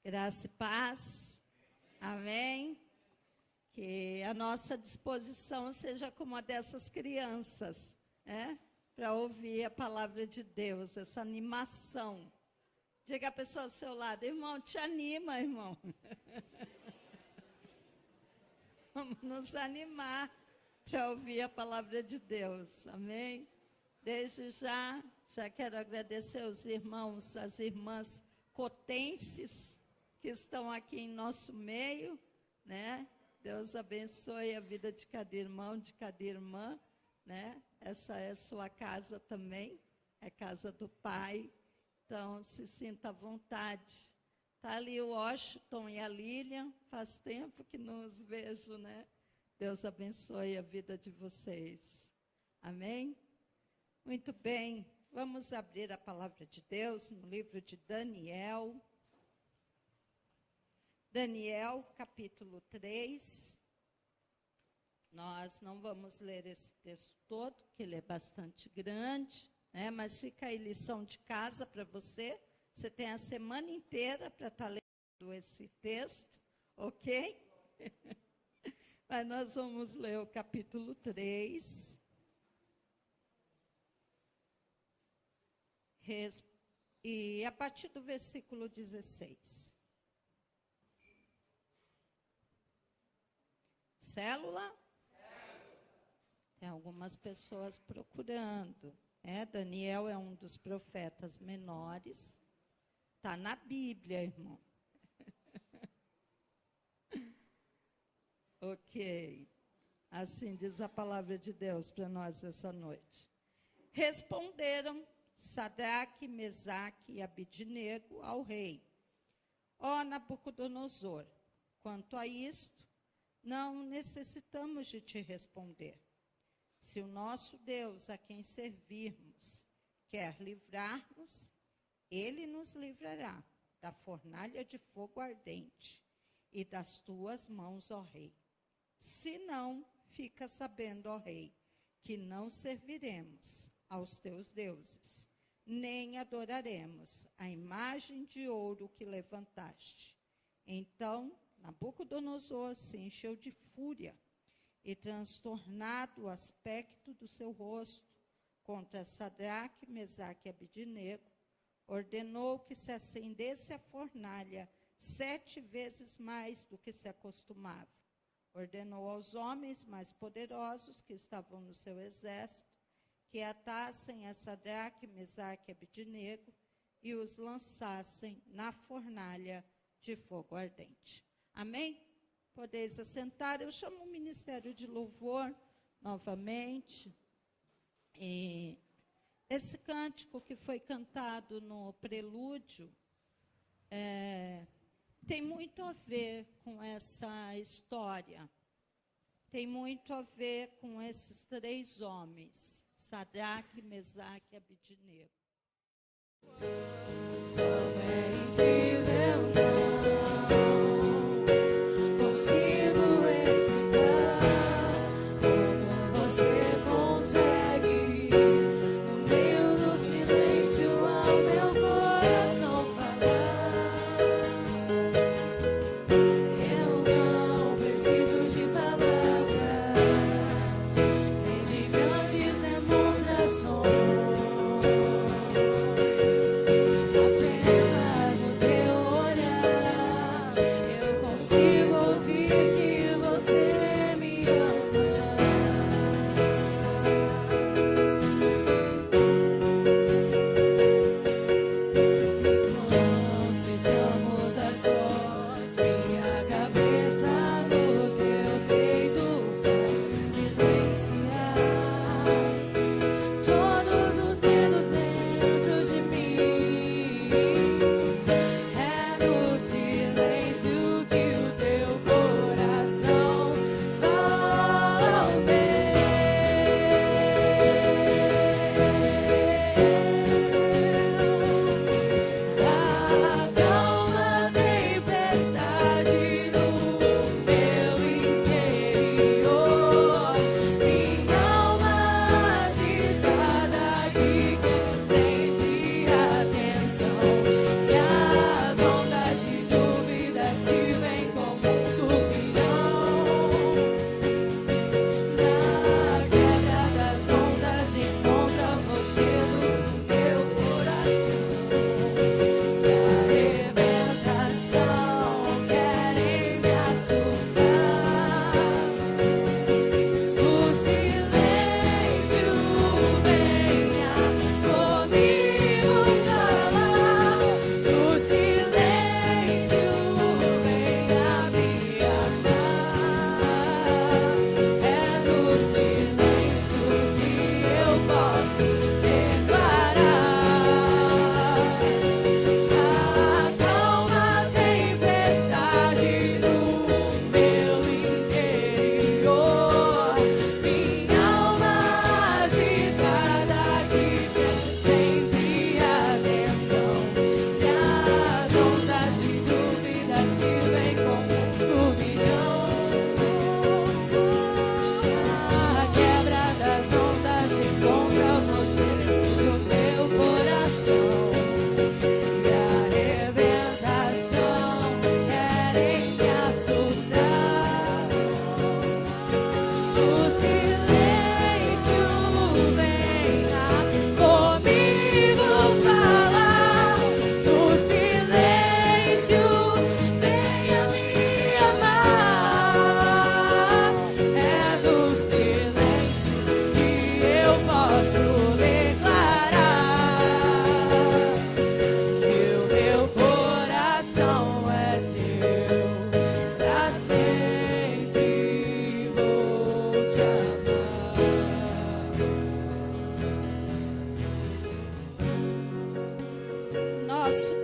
Graça e paz. Amém. Que a nossa disposição seja como a dessas crianças, né? Para ouvir a palavra de Deus, essa animação. Diga a pessoa ao seu lado, irmão, te anima, irmão. Vamos nos animar para ouvir a palavra de Deus. Amém? Desde já quero agradecer aos irmãos, as irmãs cotenses que estão aqui em nosso meio, né? Deus abençoe a vida de cada irmão, de cada irmã, né? Essa é sua casa também, é casa do Pai, então se sinta à vontade. Está ali o Washington e a Lilian, faz tempo que não os vejo, né? Deus abençoe a vida de vocês. Amém? Muito bem, vamos abrir a palavra de Deus no livro de Daniel. Daniel, capítulo 3. Nós não vamos ler esse texto todo, porque ele é bastante grande, né? Mas fica aí lição de casa para você. Você tem a semana inteira para estar lendo esse texto, ok? Mas nós vamos ler o capítulo 3. E a partir do versículo 16. Célula? Tem algumas pessoas procurando. Daniel é um dos profetas menores. Está na Bíblia, irmão. Ok. Assim diz a palavra de Deus para nós essa noite. Responderam Sadraque, Mesaque e Abidnego ao rei: Ó Nabucodonosor, quanto a isto, não necessitamos de te responder. Se o nosso Deus, a quem servirmos, quer livrar-nos, ele nos livrará da fornalha de fogo ardente e das tuas mãos, ó rei. Se não, fica sabendo, ó rei, que não serviremos aos teus deuses, nem adoraremos a imagem de ouro que levantaste. Então Nabucodonosor se encheu de fúria e, transtornado o aspecto do seu rosto contra Sadraque, Mesaque e Abidnego, ordenou que se acendesse a fornalha 7 vezes mais do que se acostumava. Ordenou aos homens mais poderosos que estavam no seu exército que atassem a Sadraque, Mesaque e Abidnego e os lançassem na fornalha de fogo ardente. Amém? Podeis assentar. Eu chamo o ministério de louvor novamente. E esse cântico que foi cantado no prelúdio tem muito a ver com essa história. Tem muito a ver com esses 3 homens, Sadraque, Mesaque e Abidnego. Oh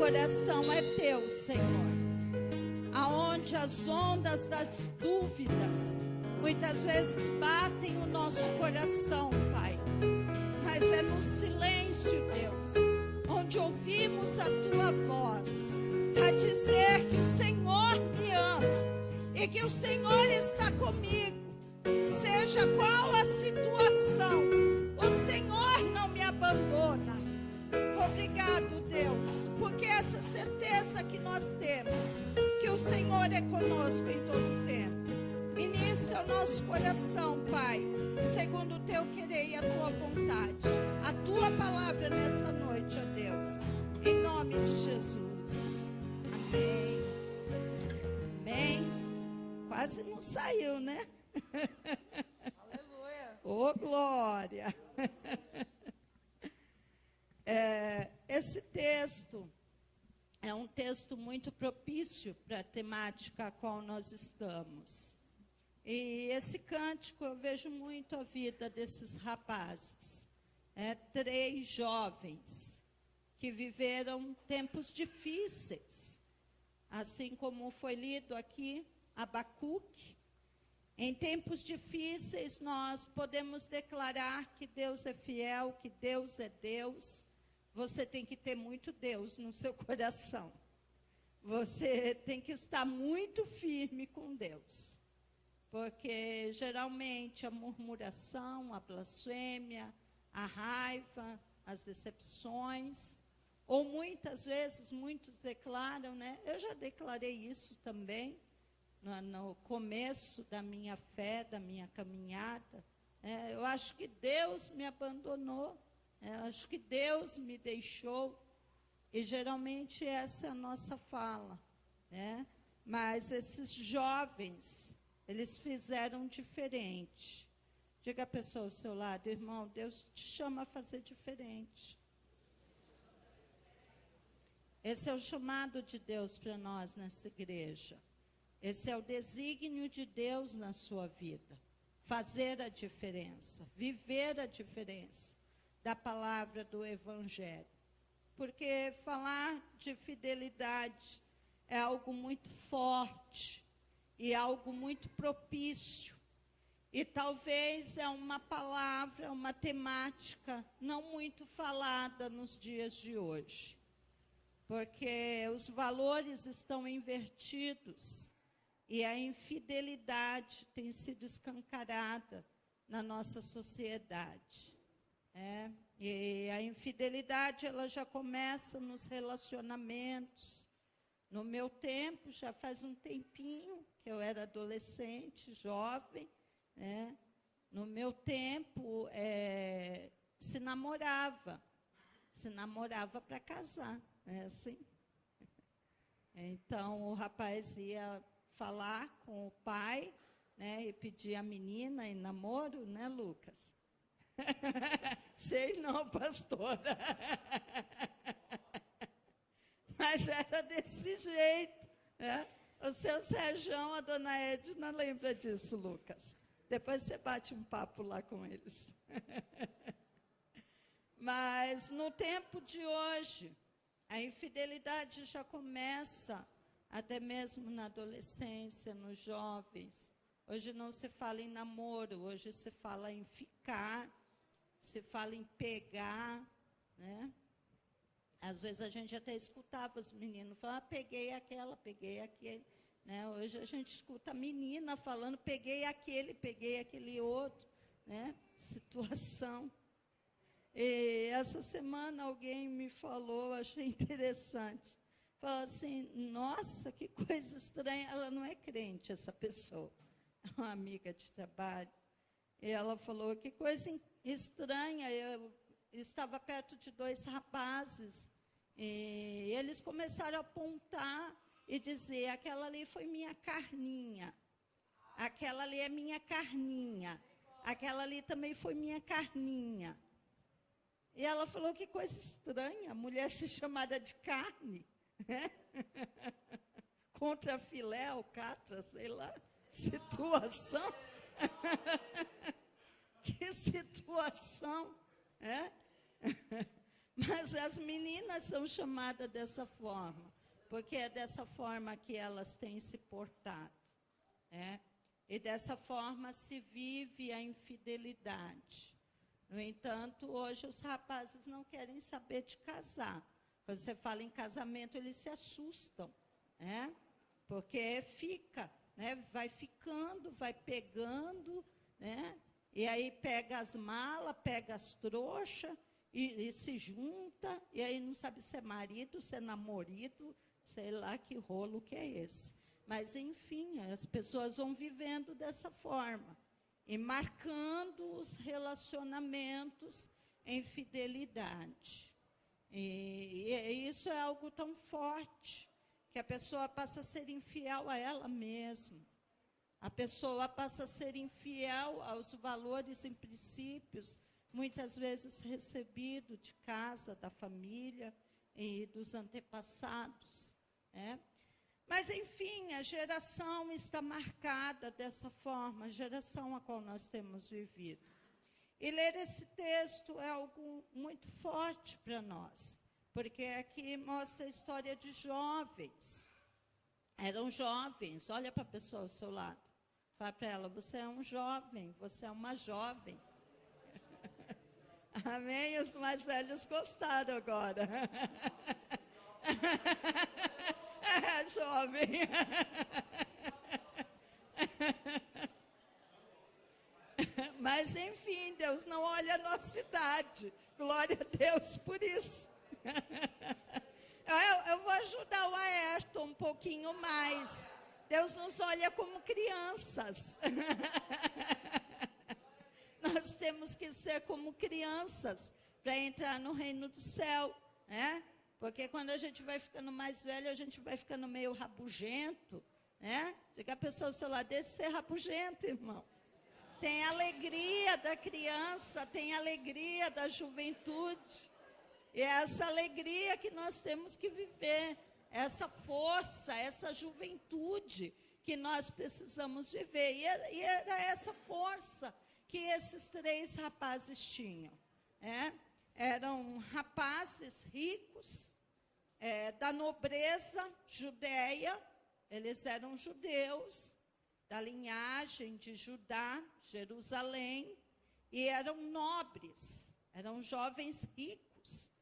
coração é teu, Senhor. Aonde as ondas das dúvidas muitas vezes batem o nosso coração, Pai. Mas é no silêncio, Deus, onde ouvimos a tua voz, a dizer que o Senhor me ama e que o Senhor está comigo. Seja qual a situação, o Senhor não me abandona. Obrigado, Deus, porque essa certeza que nós temos, que o Senhor é conosco em todo o tempo. Ministra o nosso coração, Pai, segundo o teu querer e a tua vontade. A tua palavra nesta noite, ó Deus, em nome de Jesus. Amém. Amém. Quase não saiu, né? Aleluia. Ô, glória. Esse texto é um texto muito propício para a temática a qual nós estamos. E esse cântico eu vejo muito a vida desses rapazes. 3 jovens que viveram tempos difíceis. Assim como foi lido aqui, Abacuque. Em tempos difíceis nós podemos declarar que Deus é fiel, que Deus é Deus. Você tem que ter muito Deus no seu coração. Você tem que estar muito firme com Deus. Porque geralmente a murmuração, a blasfêmia, a raiva, as decepções, ou muitas vezes, muitos declaram, né? Eu já declarei isso também, no começo da minha fé, da minha caminhada. Eu acho que Deus me abandonou, eu acho que Deus me deixou, e geralmente essa é a nossa fala, né? Mas esses jovens, eles fizeram diferente. Diga a pessoa ao seu lado, irmão, Deus te chama a fazer diferente. Esse é o chamado de Deus para nós nessa igreja. Esse é o desígnio de Deus na sua vida. Fazer a diferença, viver a diferença da palavra do Evangelho. Porque falar de fidelidade é algo muito forte e algo muito propício. E talvez é uma palavra, uma temática não muito falada nos dias de hoje. Porque os valores estão invertidos e a infidelidade tem sido escancarada na nossa sociedade. E a infidelidade, ela já começa nos relacionamentos. No meu tempo, já faz um tempinho, que eu era adolescente, jovem, né? No meu tempo, se namorava para casar, né? Assim. Então, o rapaz ia falar com o pai, né, e pedir a menina em namoro, né, Lucas? Sei não, pastora. Mas era desse jeito, né? O seu Serjão, a dona Edna, lembra disso, Lucas. Depois você bate um papo lá com eles. Mas no tempo de hoje, a infidelidade já começa até mesmo na adolescência, nos jovens. Hoje não se fala em namoro, hoje se fala em ficar, se fala em pegar, né? Às vezes a gente até escutava os meninos falar, peguei aquela, peguei aquele. Né? Hoje a gente escuta a menina falando, peguei aquele outro, né? Situação. E essa semana alguém me falou, achei interessante. Falou assim, nossa, que coisa estranha. Ela não é crente, essa pessoa. É uma amiga de trabalho. E ela falou, que coisa estranha. Eu estava perto de 2 rapazes. E eles começaram a apontar e dizer, aquela ali foi minha carninha. Aquela ali é minha carninha. Aquela ali também foi minha carninha. E ela falou, que coisa estranha, a mulher se chamada de carne. Contra filé, alcatra, sei lá, situação. Que situação, Mas as meninas são chamadas dessa forma, porque é dessa forma que elas têm se portado. E dessa forma se vive a infidelidade. No entanto, hoje os rapazes não querem saber de casar. Quando você fala em casamento, eles se assustam, porque fica, vai ficando, vai pegando, e aí pega as malas, pega as trouxas, e se junta, e aí não sabe se é marido, se é namorado, sei lá que rolo que é esse. Mas, enfim, as pessoas vão vivendo dessa forma, e marcando os relacionamentos em fidelidade. E isso é algo tão forte, que a pessoa passa a ser infiel a ela mesma. A pessoa passa a ser infiel aos valores e princípios, muitas vezes recebidos de casa, da família e dos antepassados. Mas, enfim, a geração está marcada dessa forma, a geração a qual nós temos vivido. E ler esse texto é algo muito forte para nós, porque aqui mostra a história de jovens. Eram jovens, olha para a pessoa ao seu lado. Fala para ela, você é um jovem, você é uma jovem. Amém? Os mais velhos gostaram agora. Jovem. Mas, enfim, Deus não olha a nossa idade. Glória a Deus por isso. Eu vou ajudar o Ayrton um pouquinho mais. Deus nos olha como crianças. Nós temos que ser como crianças para entrar no reino do céu, Porque quando a gente vai ficando mais velho, a gente vai ficando meio rabugento, Diga a pessoa ao seu lado, deixa de ser rabugento, irmão. Tem a alegria da criança, tem a alegria da juventude. E é essa alegria que nós temos que viver, essa força, essa juventude que nós precisamos viver. E era essa força que esses 3 rapazes tinham. Eram rapazes ricos, da nobreza judeia, eles eram judeus, da linhagem de Judá, Jerusalém, e eram nobres, eram jovens ricos.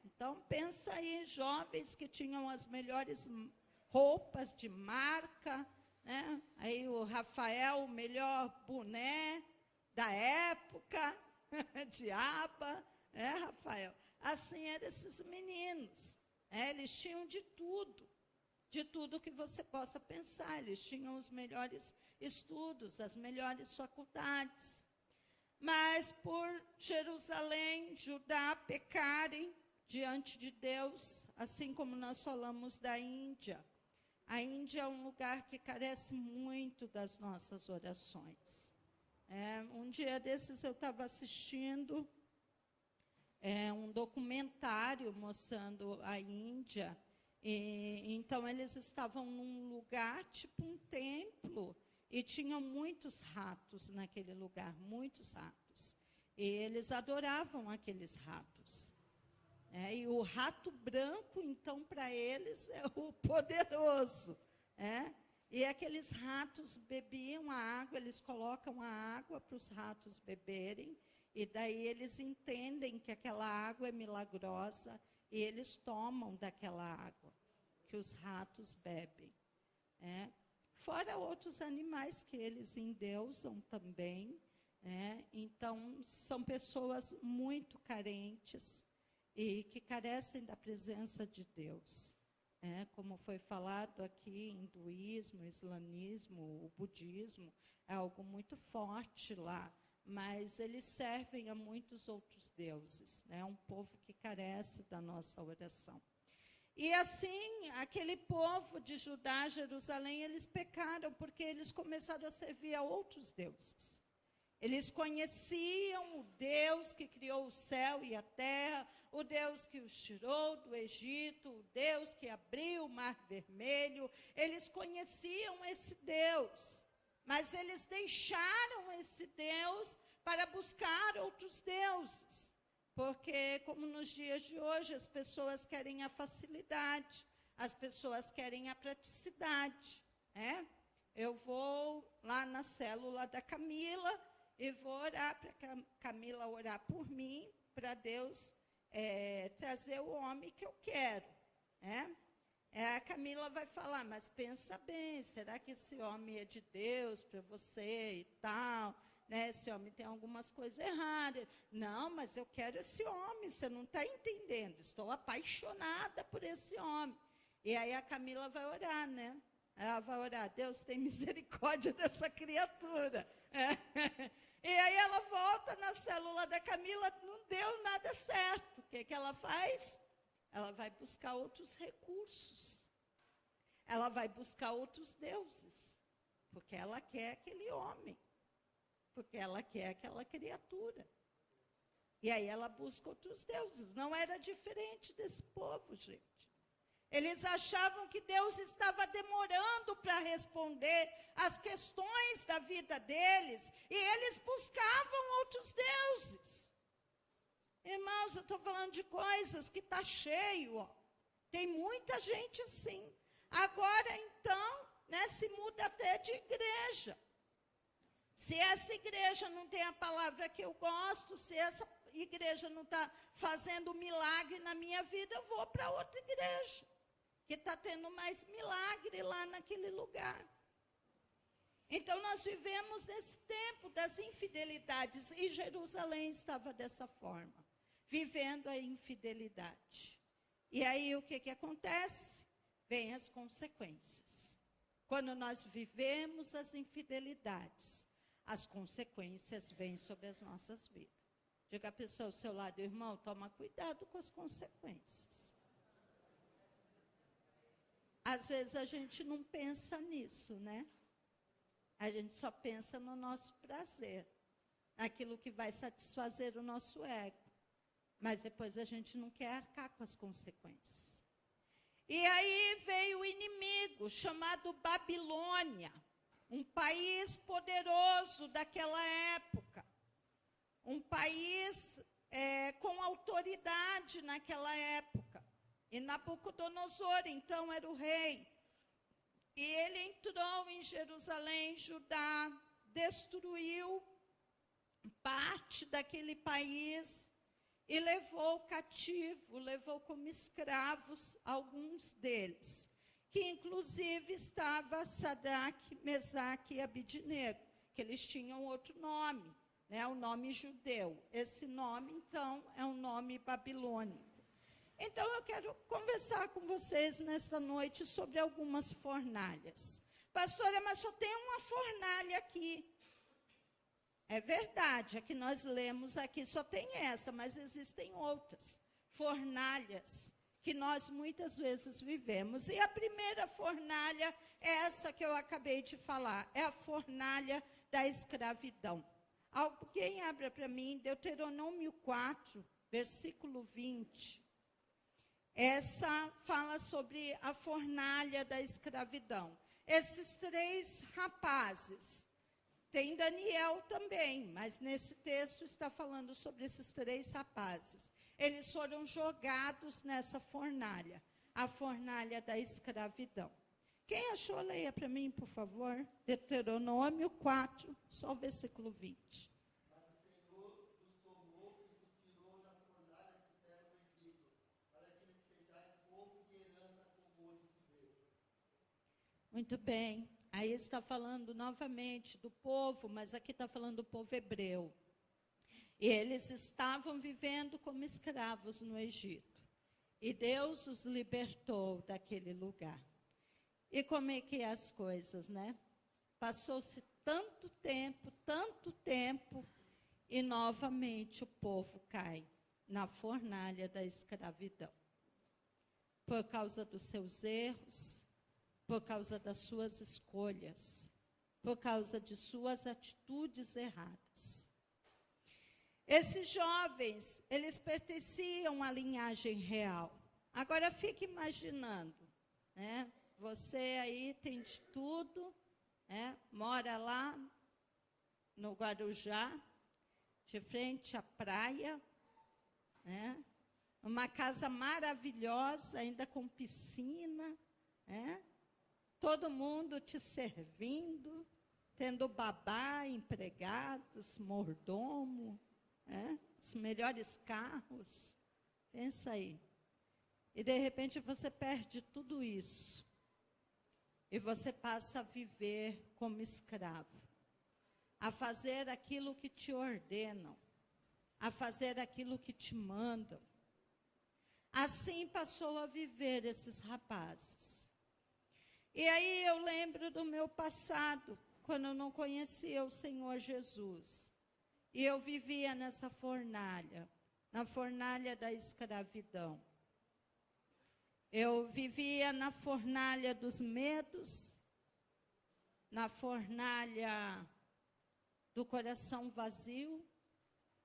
Então, pensa aí, jovens que tinham as melhores roupas de marca, aí o Rafael, o melhor boné da época, de aba, Rafael? Assim eram esses meninos, eles tinham de tudo que você possa pensar, eles tinham os melhores estudos, as melhores faculdades. Mas por Jerusalém, Judá pecarem diante de Deus, assim como nós falamos da Índia. A Índia é um lugar que carece muito das nossas orações. Um dia desses eu estava assistindo um documentário mostrando a Índia, e então eles estavam num lugar, tipo um templo, e tinham muitos ratos naquele lugar, muitos ratos. E eles adoravam aqueles ratos. E o rato branco, então, para eles, é o poderoso. E aqueles ratos bebiam a água, eles colocam a água para os ratos beberem, e daí eles entendem que aquela água é milagrosa, e eles tomam daquela água que os ratos bebem. Fora outros animais que eles endeusam também. Então, são pessoas muito carentes e que carecem da presença de Deus. Como foi falado aqui, hinduísmo, islamismo, o budismo, é algo muito forte lá, mas eles servem a muitos outros deuses. É um povo que carece da nossa oração. E assim, aquele povo de Judá, Jerusalém, eles pecaram porque eles começaram a servir a outros deuses. Eles conheciam o Deus que criou o céu e a terra, o Deus que os tirou do Egito, o Deus que abriu o Mar Vermelho. Eles conheciam esse Deus, mas eles deixaram esse Deus para buscar outros deuses, Porque, como nos dias de hoje, as pessoas querem a facilidade, as pessoas querem a praticidade, né? Eu vou lá na célula da Camila e vou orar para a Camila orar por mim, para Deus trazer o homem que eu quero, né? A Camila vai falar, mas pensa bem, será que esse homem é de Deus para você e tal? Né, esse homem tem algumas coisas erradas. Não, mas eu quero esse homem, você não está entendendo. Estou apaixonada por esse homem. E aí a Camila vai orar, né? Ela vai orar, Deus tem misericórdia dessa criatura. E aí ela volta na célula da Camila, não deu nada certo. O que ela faz? Ela vai buscar outros recursos. Ela vai buscar outros deuses. Porque ela quer aquele homem. Porque ela quer aquela criatura. E aí ela busca outros deuses. Não era diferente desse povo, gente. Eles achavam que Deus estava demorando para responder as questões da vida deles. E eles buscavam outros deuses. Irmãos, eu estou falando de coisas que está cheio. Ó. Tem muita gente assim. Agora, então, né, se muda até de igreja. Se essa igreja não tem a palavra que eu gosto, se essa igreja não está fazendo milagre na minha vida, eu vou para outra igreja, que está tendo mais milagre lá naquele lugar. Então, nós vivemos nesse tempo das infidelidades, e Jerusalém estava dessa forma, vivendo a infidelidade. E aí, o que acontece? Vêm as consequências. Quando nós vivemos as infidelidades, as consequências vêm sobre as nossas vidas. Diga a pessoa ao seu lado, irmão, toma cuidado com as consequências. Às vezes a gente não pensa nisso, né? A gente só pensa no nosso prazer, naquilo que vai satisfazer o nosso ego. Mas depois a gente não quer arcar com as consequências. E aí veio o inimigo, chamado Babilônia, um país poderoso daquela época, um país com autoridade naquela época. E Nabucodonosor, então, era o rei. E ele entrou em Jerusalém, Judá, destruiu parte daquele país e levou cativo, levou como escravos alguns deles, que inclusive estava Sadraque, Mesaque e Abidnego, que eles tinham outro nome, né, o nome judeu. Esse nome, então, é um nome babilônico. Então, eu quero conversar com vocês nesta noite sobre algumas fornalhas. Pastora, mas só tem uma fornalha aqui. É verdade, a que nós lemos aqui só tem essa, mas existem outras fornalhas que nós muitas vezes vivemos. E a primeira fornalha é essa que eu acabei de falar, é a fornalha da escravidão. Alguém abra para mim, Deuteronômio 4, versículo 20. Essa fala sobre a fornalha da escravidão. Esses 3 rapazes, tem Daniel também, mas nesse texto está falando sobre esses 3 rapazes. Eles foram jogados nessa fornalha, a fornalha da escravidão. Quem achou, leia para mim, por favor. Deuteronômio 4, só o versículo 20. Mas o Senhor vos tomou e vos tirou da fornalha que fizeram no Egito, para que lhes sejais povo de herança como hoje se vê. Muito bem. Aí está falando novamente do povo, mas aqui está falando do povo hebreu. E eles estavam vivendo como escravos no Egito. E Deus os libertou daquele lugar. E como é que é as coisas, né? Passou-se tanto tempo, e novamente o povo cai na fornalha da escravidão. Por causa dos seus erros, por causa das suas escolhas, por causa de suas atitudes erradas. Esses jovens, eles pertenciam à linhagem real. Agora fique imaginando, né? Você aí tem de tudo, né? Mora lá no Guarujá, de frente à praia, né? Uma casa maravilhosa, ainda com piscina, né? Todo mundo te servindo, tendo babá, empregados, mordomo, né? Os melhores carros. Pensa aí. E, de repente, você perde tudo isso. E você passa a viver como escravo. A fazer aquilo que te ordenam. A fazer aquilo que te mandam. Assim passou a viver esses rapazes. E aí eu lembro do meu passado, quando eu não conhecia o Senhor Jesus. E eu vivia nessa fornalha, na fornalha da escravidão. Eu vivia na fornalha dos medos, na fornalha do coração vazio,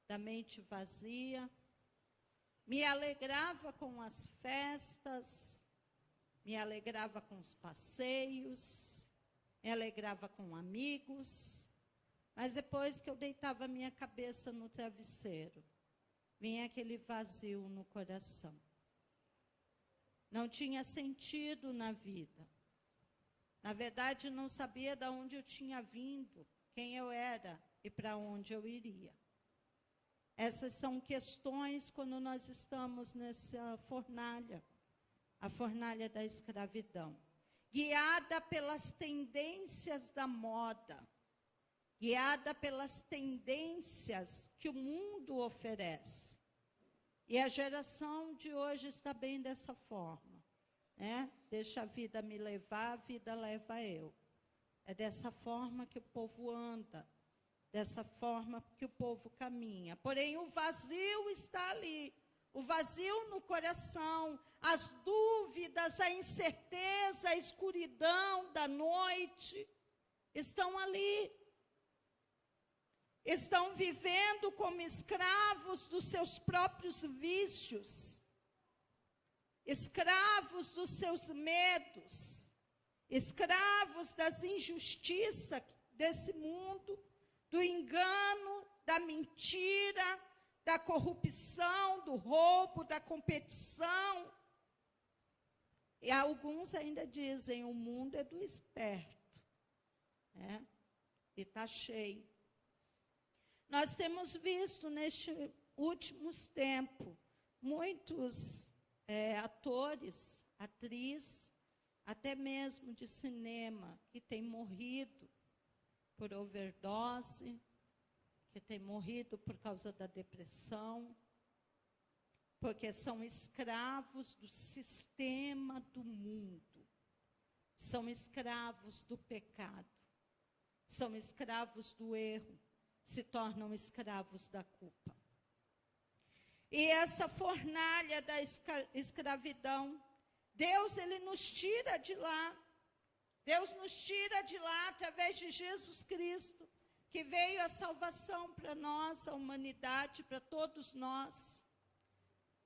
da mente vazia. Me alegrava com as festas, me alegrava com os passeios, me alegrava com amigos, mas depois que eu deitava minha cabeça no travesseiro, vinha aquele vazio no coração. Não tinha sentido na vida. Na verdade, não sabia de onde eu tinha vindo, quem eu era e para onde eu iria. Essas são questões quando nós estamos nessa fornalha, a fornalha da escravidão, guiada pelas tendências da moda, guiada pelas tendências que o mundo oferece. E a geração de hoje está bem dessa forma, né? Deixa a vida me levar, a vida leva eu. É dessa forma que o povo anda, dessa forma que o povo caminha. Porém, o vazio está ali. O vazio no coração, as dúvidas, a incerteza, a escuridão da noite estão ali. Estão vivendo como escravos dos seus próprios vícios, escravos dos seus medos, escravos das injustiças desse mundo, do engano, da mentira, da corrupção, do roubo, da competição. E alguns ainda dizem, o mundo é do esperto, né? E está cheio. Nós temos visto nestes últimos tempos, muitos atores, atrizes, até mesmo de cinema, que têm morrido por overdose, que têm morrido por causa da depressão, porque são escravos do sistema do mundo, são escravos do pecado, são escravos do erro, se tornam escravos da culpa. E essa fornalha da escravidão, Deus, Ele nos tira de lá. Deus nos tira de lá através de Jesus Cristo, que veio a salvação para nós, a humanidade, para todos nós.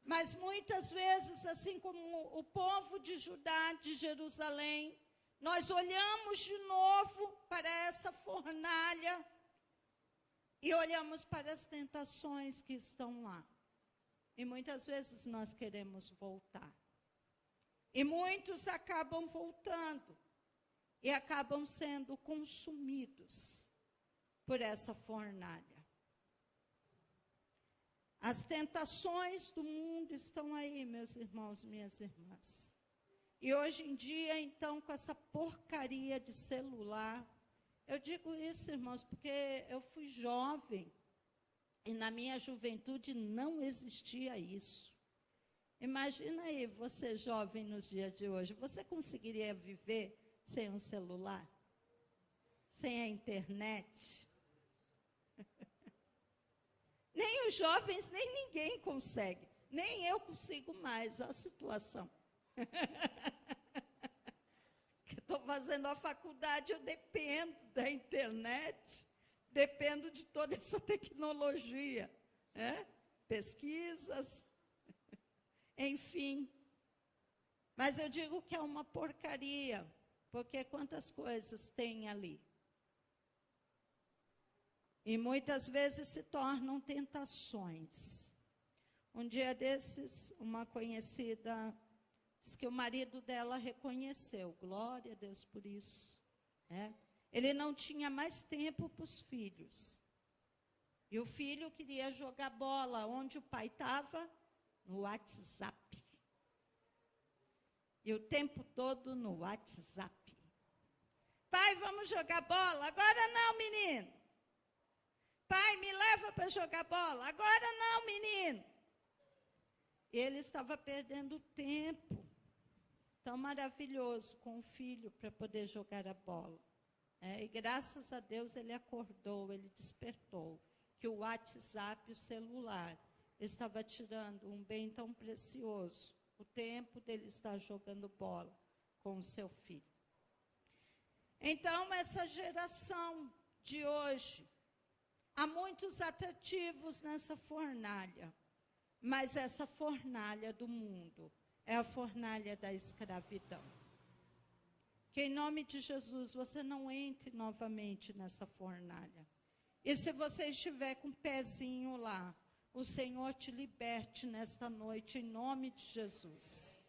Mas muitas vezes, assim como o povo de Judá, de Jerusalém, nós olhamos de novo para essa fornalha e olhamos para as tentações que estão lá. E muitas vezes nós queremos voltar. E muitos acabam voltando e acabam sendo consumidos por essa fornalha. As tentações do mundo estão aí, meus irmãos, minhas irmãs. E hoje em dia, então, com essa porcaria de celular, eu digo isso, irmãos, porque eu fui jovem e na minha juventude não existia isso. Imagina aí, você jovem nos dias de hoje, você conseguiria viver sem um celular? Sem a internet? Nem os jovens, nem ninguém consegue. Nem eu consigo mais, a situação. Estou fazendo a faculdade, eu dependo da internet, dependo de toda essa tecnologia, né? Pesquisas, enfim. Mas eu digo que é uma porcaria, porque quantas coisas tem ali. E muitas vezes se tornam tentações. Um dia desses, uma conhecida diz que o marido dela reconheceu. Glória a Deus por isso. Né? Ele não tinha mais tempo para os filhos. E o filho queria jogar bola. Onde o pai estava? No WhatsApp. E o tempo todo no WhatsApp. Pai, vamos jogar bola? Agora não, menino. Pai, me leva para jogar bola? Agora não, menino. Ele estava perdendo tempo. Tão maravilhoso com o filho para poder jogar a bola. E graças a Deus ele acordou, ele despertou. Que o WhatsApp, o celular, estava tirando um bem tão precioso. O tempo dele estar jogando bola com o seu filho. Então, essa geração de hoje, há muitos atrativos nessa fornalha, mas essa fornalha do mundo é a fornalha da escravidão. Que em nome de Jesus você não entre novamente nessa fornalha. E se você estiver com o pezinho lá, o Senhor te liberte nesta noite em nome de Jesus.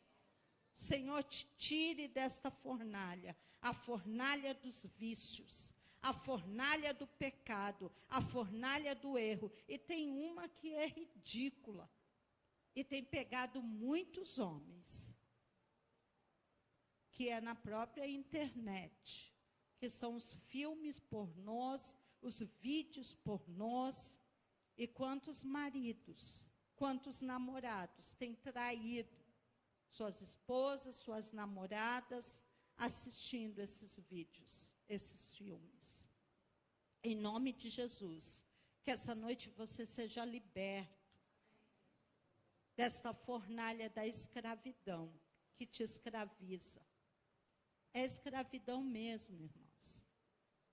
O Senhor te tire desta fornalha, a fornalha dos vícios, a fornalha do pecado, a fornalha do erro. E tem uma que é ridícula e tem pegado muitos homens, que é na própria internet, que são os filmes pornôs, os vídeos pornôs. E quantos maridos, quantos namorados têm traído suas esposas, suas namoradas, assistindo esses vídeos, esses filmes. Em nome de Jesus, que essa noite você seja liberto desta fornalha da escravidão que te escraviza. É escravidão mesmo, irmãos.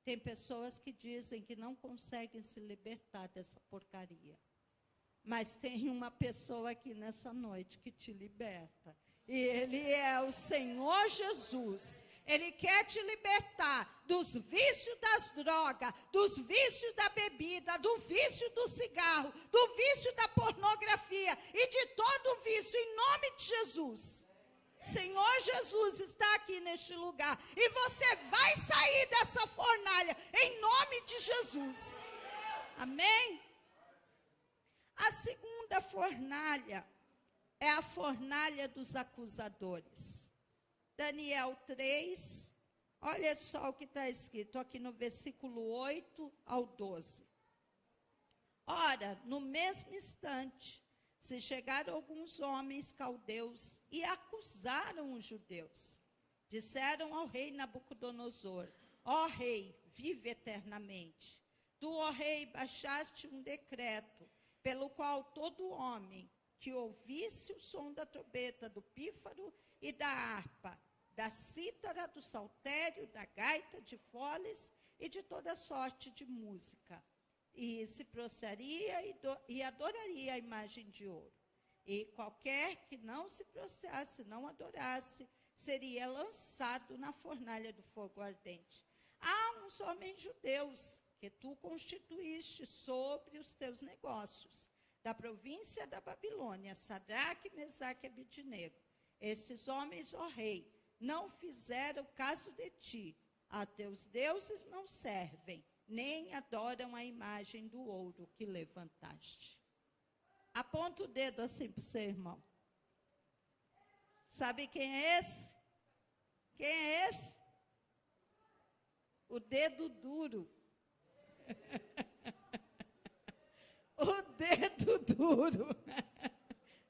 Tem pessoas que dizem que não conseguem se libertar dessa porcaria. Mas tem uma pessoa aqui nessa noite que te liberta. E Ele é o Senhor Jesus. Ele quer te libertar dos vícios das drogas, dos vícios da bebida, do vício do cigarro, do vício da pornografia e de todo vício, em nome de Jesus. Senhor Jesus está aqui neste lugar. E você vai sair dessa fornalha, em nome de Jesus. Amém? A segunda fornalha é a fornalha dos acusadores. Daniel 3, olha só o que está escrito aqui no versículo 8 ao 12. Ora, no mesmo instante, se chegaram alguns homens caldeus e acusaram os judeus. Disseram ao rei Nabucodonosor: ó rei, vive eternamente. Tu, ó rei, baixaste um decreto, pelo qual todo homem que ouvisse o som da trombeta, do pífaro e da harpa, da cítara, do saltério, da gaita, de foles e de toda sorte de música, e se prostraria e adoraria a imagem de ouro. E qualquer que não se prostrasse, não adorasse, seria lançado na fornalha do fogo ardente. Há uns homens judeus que tu constituíste sobre os teus negócios, da província da Babilônia, Sadraque, Mesaque e Abidnego. Esses homens, ó rei, não fizeram caso de ti. A teus deuses não servem, nem adoram a imagem do ouro que levantaste. Aponta o dedo assim para o seu irmão. Sabe quem é esse? Quem é esse? O dedo duro. O dedo duro.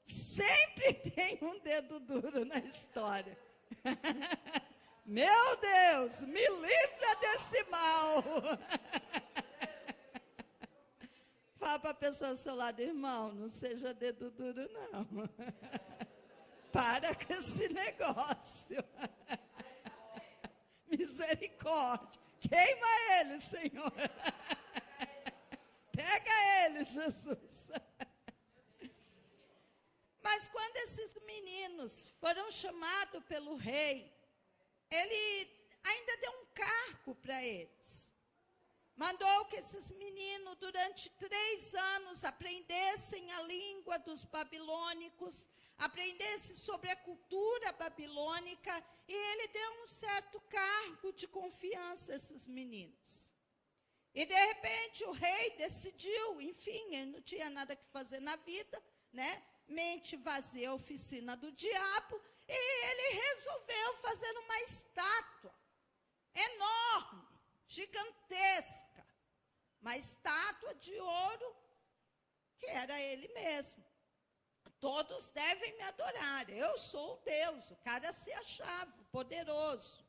Sempre tem um dedo duro na história. Meu Deus, me livra desse mal. Fala para a pessoa ao seu lado: irmão, não seja dedo duro, não. Para com esse negócio. Misericórdia. Queima ele, Senhor. Pega ele, Jesus. Mas quando esses meninos foram chamados pelo rei, ele ainda deu um cargo para eles. Mandou que esses meninos, durante 3 anos, aprendessem a língua dos babilônicos, aprendessem sobre a cultura babilônica, e ele deu um certo cargo de confiança a esses meninos. E, de repente, o rei decidiu, enfim, ele não tinha nada que fazer na vida, né? Mente vazia, oficina do diabo, e ele resolveu fazer uma estátua enorme, gigantesca, uma estátua de ouro, que era ele mesmo. Todos devem me adorar, eu sou o Deus. O cara se achava poderoso.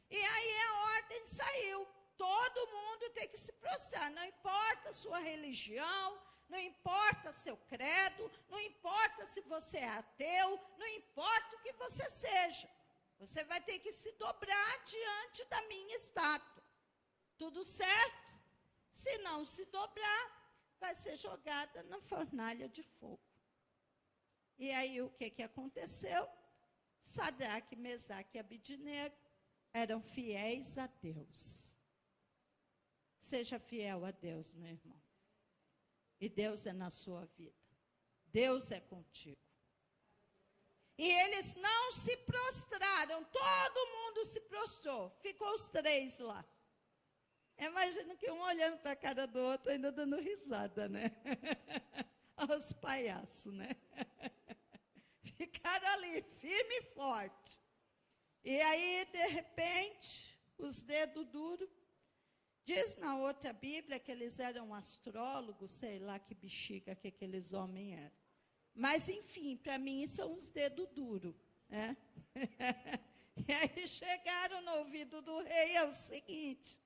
E aí a ordem saiu, todo mundo tem que se prostrar, não importa a sua religião, não importa seu credo, não importa se você é ateu, não importa o que você seja, você vai ter que se dobrar diante da minha estátua. Tudo certo? Se não se dobrar, vai ser jogada na fornalha de fogo. E aí o que aconteceu? Sadraque, Mesaque e Abidnego eram fiéis a Deus. Seja fiel a Deus, meu irmão. E Deus é na sua vida. Deus é contigo. E eles não se prostraram, todo mundo se prostrou. Ficou os 3 lá. Imagina que um olhando para a cara do outro, ainda dando risada, né? Os palhaços, né? Ficaram ali, firme e forte. E aí, de repente, os dedos duros. Diz na outra Bíblia que eles eram astrólogos, sei lá que bexiga que aqueles homens eram. Mas, enfim, para mim são os dedos duros, né? E aí chegaram no ouvido do rei, é o seguinte,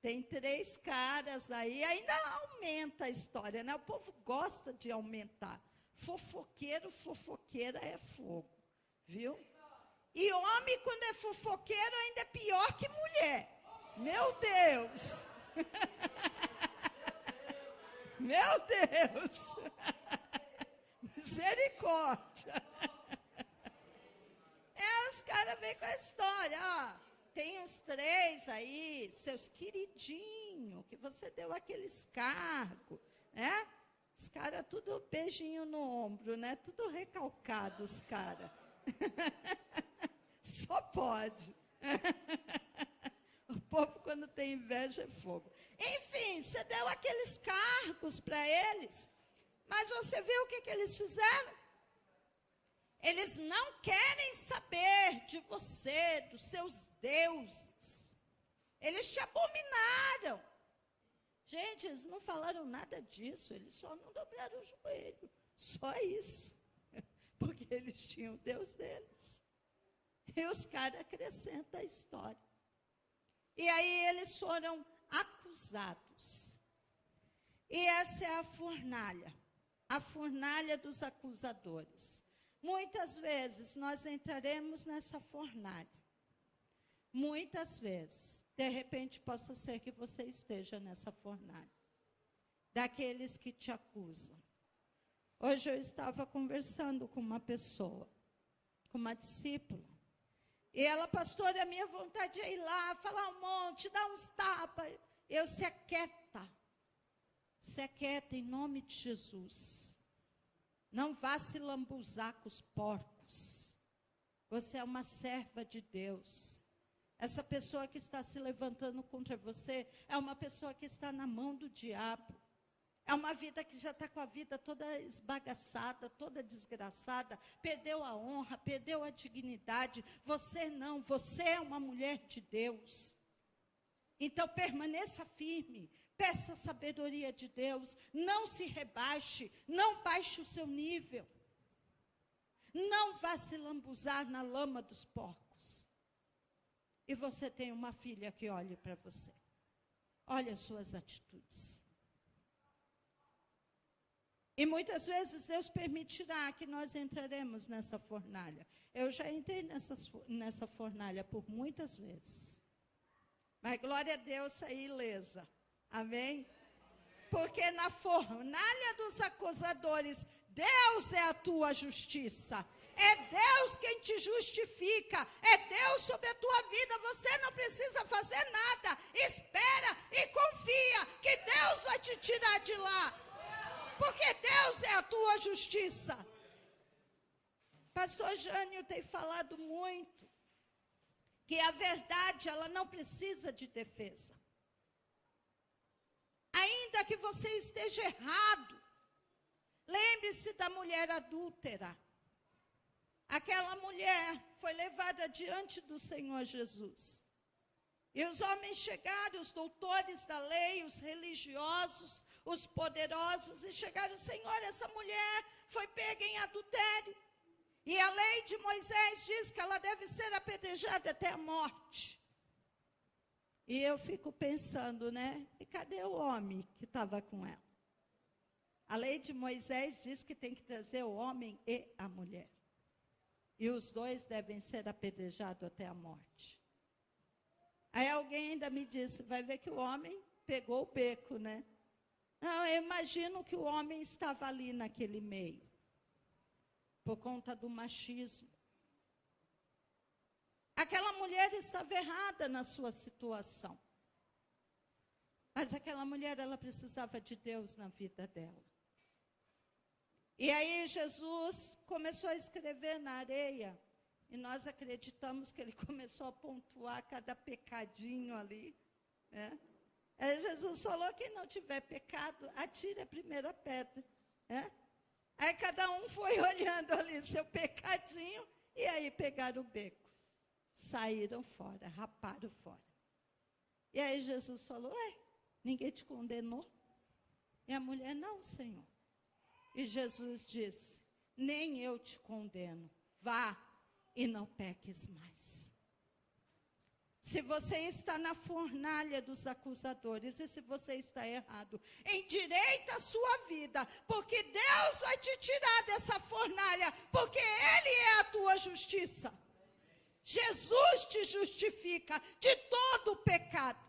tem 3 caras aí, ainda aumenta a história, né? O povo gosta de aumentar. Fofoqueiro, fofoqueira é fogo, viu? E homem, quando é fofoqueiro, ainda é pior que mulher. Meu Deus! Meu Deus! Misericórdia! Os caras vêm com a história, ó. Tem uns 3 aí, seus queridinhos, que você deu aqueles cargos, né? Os caras tudo beijinho no ombro, né? Tudo recalcado, os caras. Só pode. O povo, quando tem inveja, é fogo. Enfim, você deu aqueles cargos para eles. Mas você viu o que eles fizeram? Eles não querem saber de você, dos seus deuses. Eles te abominaram. Gente, eles não falaram nada disso, eles só não dobraram o joelho. Só isso. Porque eles tinham o Deus deles. E os caras acrescentam a história. E aí eles foram acusados. E essa é a fornalha dos acusadores. Muitas vezes nós entraremos nessa fornalha. Muitas vezes. De repente, possa ser que você esteja nessa fornalha. Daqueles que te acusam. Hoje eu estava conversando com uma pessoa, com uma discípula. E ela, pastora, a minha vontade é ir lá, falar um monte, dar uns tapas. Eu, se aquieta. Se aquieta em nome de Jesus. Não vá se lambuzar com os porcos. Você é uma serva de Deus. Essa pessoa que está se levantando contra você é uma pessoa que está na mão do diabo. É uma vida que já está com a vida toda esbagaçada, toda desgraçada, perdeu a honra, perdeu a dignidade. Você não, você é uma mulher de Deus. Então permaneça firme, peça a sabedoria de Deus, não se rebaixe, não baixe o seu nível. Não vá se lambuzar na lama dos porcos. E você tem uma filha que olhe para você. Olha as suas atitudes. E muitas vezes Deus permitirá que nós entraremos nessa fornalha. Eu já entrei nessa fornalha por muitas vezes. Mas glória a Deus, saí ilesa. Amém? Porque na fornalha dos acusadores, Deus é a tua justiça. É Deus quem te justifica. É Deus sobre a tua vida. Você não precisa fazer nada. Espera e confia que Deus vai te tirar de lá. Porque Deus é a tua justiça. Pastor Jânio tem falado muito que a verdade, ela não precisa de defesa. Ainda que você esteja errado, lembre-se da mulher adúltera. Aquela mulher foi levada diante do Senhor Jesus. E os homens chegaram, os doutores da lei, os religiosos, os poderosos, e chegaram: Senhor, essa mulher foi pega em adultério. E a lei de Moisés diz que ela deve ser apedrejada até a morte. E eu fico pensando, né? E cadê o homem que estava com ela? A lei de Moisés diz que tem que trazer o homem e a mulher. E os dois devem ser apedrejados até a morte. Aí alguém ainda me disse: vai ver que o homem pegou o beco, né? Não, eu imagino que o homem estava ali naquele meio, por conta do machismo. Aquela mulher estava errada na sua situação. Mas aquela mulher, ela precisava de Deus na vida dela. E aí Jesus começou a escrever na areia, e nós acreditamos que ele começou a pontuar cada pecadinho ali, né? Aí Jesus falou: quem não tiver pecado, atire a primeira pedra, né? Aí cada um foi olhando ali seu pecadinho, e aí pegaram o beco, saíram fora, raparam fora. E aí Jesus falou: ninguém te condenou? E a mulher: não, Senhor. E Jesus disse: nem eu te condeno, vá e não peques mais. Se você está na fornalha dos acusadores, e se você está errado, endireita a sua vida, porque Deus vai te tirar dessa fornalha, porque Ele é a tua justiça. Jesus te justifica de todo o pecado.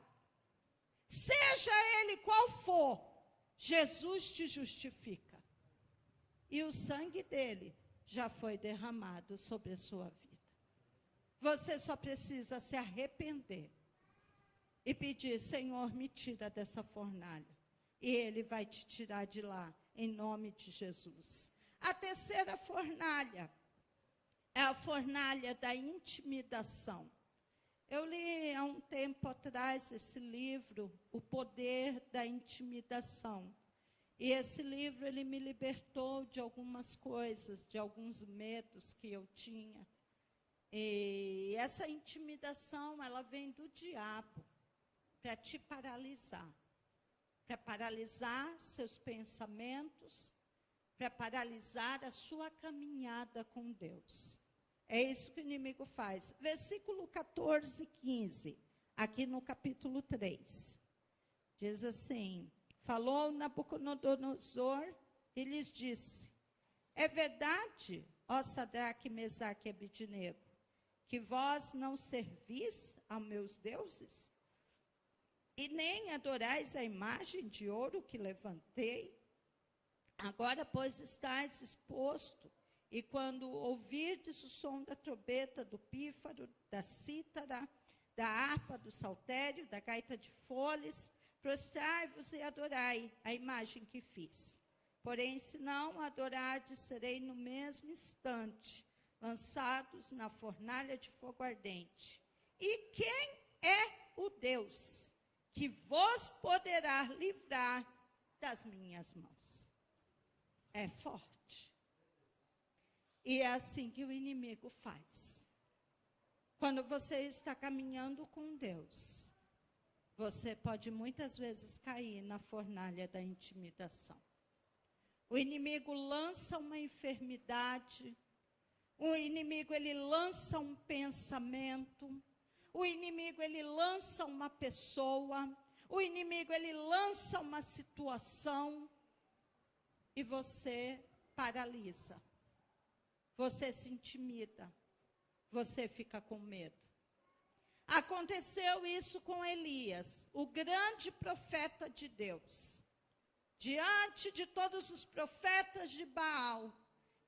Seja ele qual for, Jesus te justifica. E o sangue dele já foi derramado sobre a sua vida. Você só precisa se arrepender e pedir: Senhor, me tira dessa fornalha. E ele vai te tirar de lá, em nome de Jesus. A terceira fornalha é a fornalha da intimidação. Eu li há um tempo atrás esse livro, O Poder da Intimidação. E esse livro, ele me libertou de algumas coisas, de alguns medos que eu tinha. E essa intimidação, ela vem do diabo para te paralisar. Para paralisar seus pensamentos, para paralisar a sua caminhada com Deus. É isso que o inimigo faz. Versículo 14 e 15, aqui no capítulo 3. Diz assim: falou Nabucodonosor e lhes disse: é verdade, ó Sadraque, Mesaque e Abidnego, que vós não servis aos meus deuses? E nem adorais a imagem de ouro que levantei? Agora, pois, estáis exposto, e quando ouvirdes o som da trombeta, do pífaro, da cítara, da harpa, do saltério, da gaita de foles, prostrai-vos e adorai a imagem que fiz. Porém, se não adorardes, serei no mesmo instante lançados na fornalha de fogo ardente. E quem é o Deus que vos poderá livrar das minhas mãos? É forte. E é assim que o inimigo faz. Quando você está caminhando com Deus, você pode muitas vezes cair na fornalha da intimidação. O inimigo lança uma enfermidade, o inimigo, ele lança um pensamento, o inimigo, ele lança uma pessoa, o inimigo, ele lança uma situação, e você paralisa, você se intimida, você fica com medo. Aconteceu isso com Elias, o grande profeta de Deus. Diante de todos os profetas de Baal,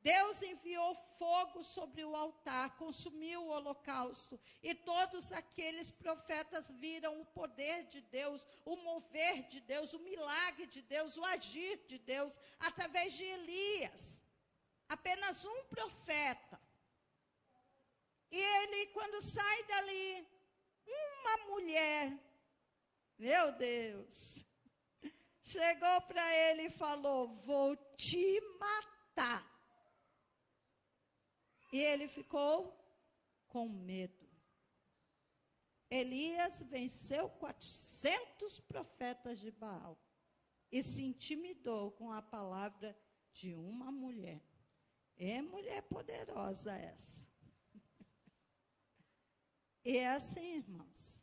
Deus enviou fogo sobre o altar, consumiu o holocausto, e todos aqueles profetas viram o poder de Deus, o mover de Deus, o milagre de Deus, o agir de Deus, através de Elias. Apenas um profeta. E ele, quando sai dali, uma mulher, meu Deus, chegou para ele e falou: vou te matar. E ele ficou com medo. Elias venceu 400 profetas de Baal e se intimidou com a palavra de uma mulher. É mulher poderosa essa. E é assim, irmãos.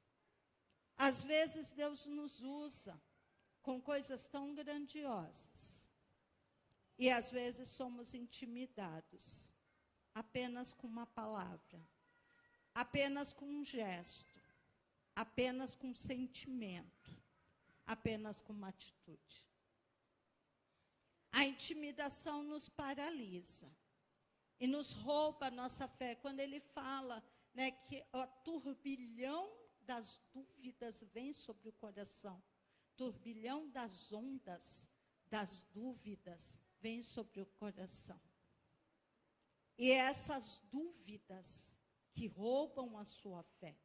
Às vezes Deus nos usa com coisas tão grandiosas. E às vezes somos intimidados. Apenas com uma palavra, apenas com um gesto, apenas com um sentimento, apenas com uma atitude. A intimidação nos paralisa e nos rouba a nossa fé. Quando ele fala, né, que o turbilhão das dúvidas vem sobre o coração, turbilhão das ondas das dúvidas vem sobre o coração. E essas dúvidas que roubam a sua fé,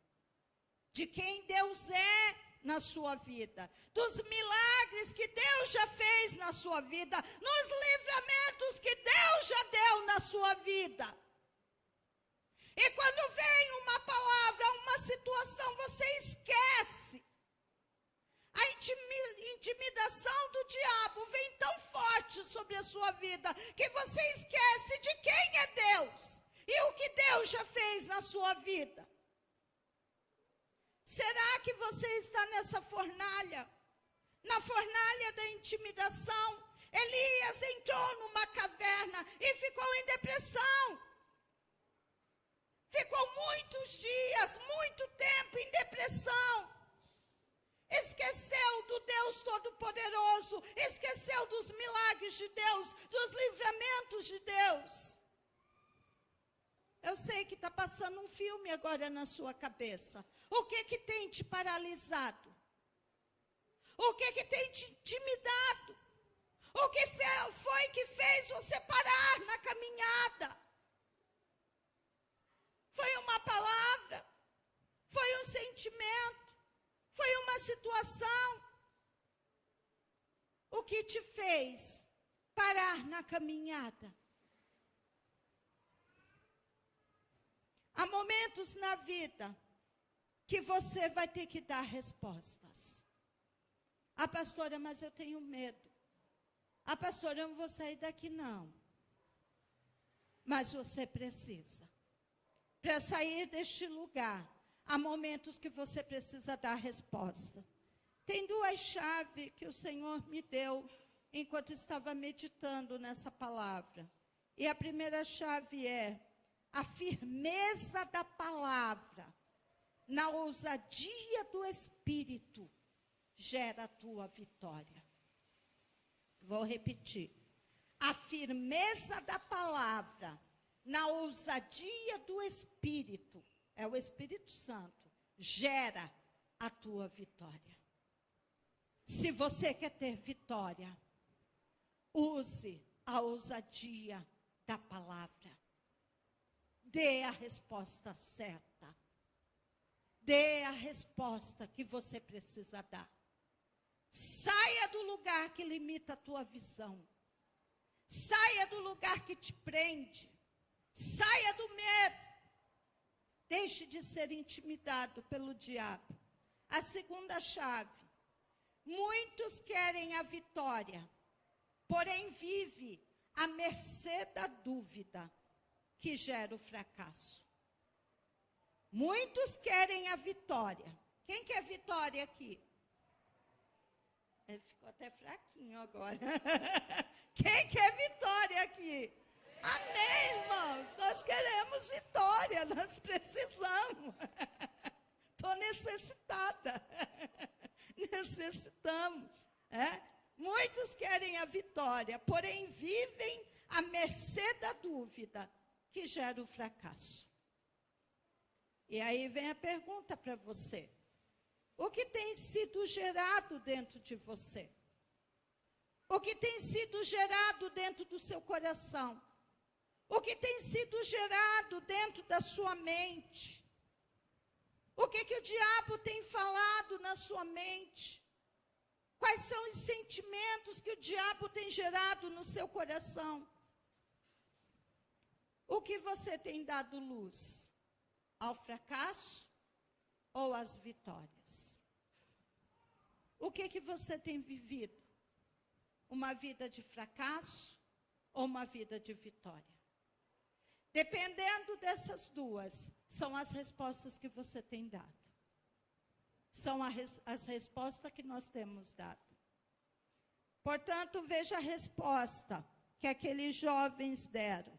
de quem Deus é na sua vida, dos milagres que Deus já fez na sua vida, nos livramentos que Deus já deu na sua vida. E quando vem uma palavra, uma situação, você esquece. A intimidação do diabo vem tão forte sobre a sua vida que você esquece de quem é Deus e o que Deus já fez na sua vida. Será que você está nessa fornalha? Na fornalha da intimidação? Elias entrou numa caverna e ficou em depressão. Ficou muitos dias, muito tempo em depressão. Esqueceu do Deus Todo-Poderoso, esqueceu dos milagres de Deus, dos livramentos de Deus. Eu sei que está passando um filme agora na sua cabeça. O que tem te paralisado? O que tem te intimidado? O que foi que fez você parar na caminhada? Foi uma palavra? Foi um sentimento? Foi uma situação? O que te fez parar na caminhada? Há momentos na vida que você vai ter que dar respostas. Ah, pastora, mas eu tenho medo. Ah, pastora, eu não vou sair daqui não. Mas você precisa. Para sair deste lugar, há momentos que você precisa dar resposta. Tem duas chaves que o Senhor me deu enquanto estava meditando nessa palavra. E a primeira chave é: a firmeza da palavra, na ousadia do Espírito, gera a tua vitória. Vou repetir. A firmeza da palavra, na ousadia do Espírito, é o Espírito Santo, gera a tua vitória. Se você quer ter vitória, use a ousadia da palavra. Dê a resposta certa. Dê a resposta que você precisa dar. Saia do lugar que limita a tua visão. Saia do lugar que te prende. Saia do medo. Deixe de ser intimidado pelo diabo. A segunda chave. Muitos querem a vitória, porém vive à mercê da dúvida, que gera o fracasso. Muitos querem a vitória. Quem quer vitória aqui? Ele ficou até fraquinho agora. Quem quer vitória aqui? Amém, irmãos. Nós queremos vitória, nós precisamos. Estou necessitada. Necessitamos. Muitos querem a vitória, porém vivem à mercê da dúvida, que gera o fracasso. E aí vem a pergunta para você. O que tem sido gerado dentro de você? O que tem sido gerado dentro do seu coração? O que tem sido gerado dentro da sua mente? O que o diabo tem falado na sua mente? Quais são os sentimentos que o diabo tem gerado no seu coração? O que você tem dado luz? Ao fracasso ou às vitórias? O que você tem vivido? Uma vida de fracasso ou uma vida de vitória? Dependendo dessas duas, são as respostas que você tem dado. São as respostas que nós temos dado. Portanto, veja a resposta que aqueles jovens deram.